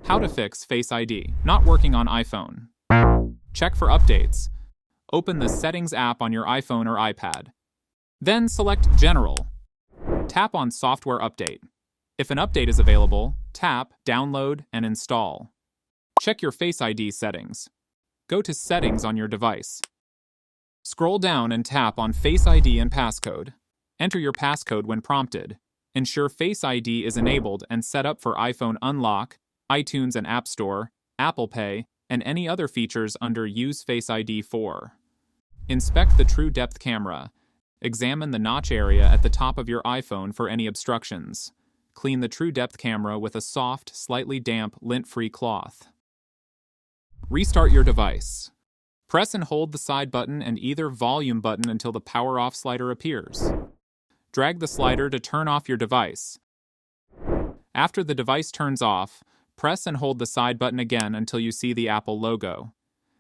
How to fix Face ID not working on iPhone. Check for updates. Open the Settings app on your iPhone or iPad. Then select General. Tap on Software Update. If an update is available, tap Download and Install. Check your Face ID settings. Go to Settings on your device. Scroll down and tap on Face ID and passcode. Enter your passcode when prompted. Ensure Face ID is enabled and set up for iPhone Unlock, iTunes and App Store, Apple Pay, and any other features under Use Face ID 4. Inspect the True Depth camera. Examine the notch area at the top of your iPhone for any obstructions. Clean the True Depth camera with a soft, slightly damp, lint-free cloth. Restart your device. Press and hold the side button and either volume button until the power off slider appears. Drag the slider to turn off your device. After the device turns off, press and hold the side button again until you see the Apple logo.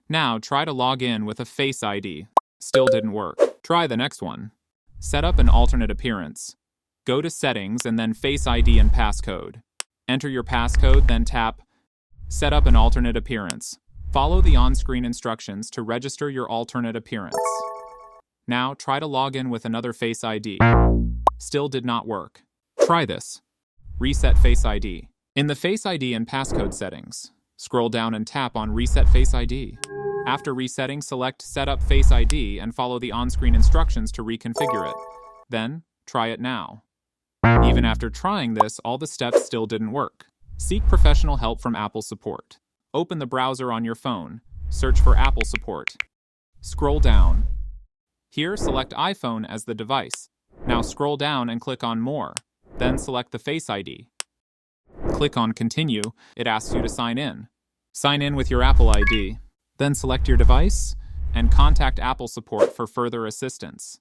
Now try to log in with a Face ID. Still didn't work. Try the next one. Set up an alternate appearance. Go to Settings and then Face ID and passcode. Enter your passcode, then tap Set up an alternate appearance. Follow the on-screen instructions to register your alternate appearance. Now try to log in with another Face ID. Still did not work. Try this. Reset Face ID. In the Face ID and passcode settings, scroll down and tap on Reset Face ID. After resetting, select Set up Face ID and follow the on-screen instructions to reconfigure it. Then, try it now. Even after trying this, all the steps still didn't work. Seek professional help from Apple support. Open the browser on your phone. Search for Apple support. Scroll down. Here, select iPhone as the device. Now scroll down and click on More. Then select the Face ID. Click on Continue. It asks you to sign in. Sign in with your Apple ID. Then select your device and contact Apple support for further assistance.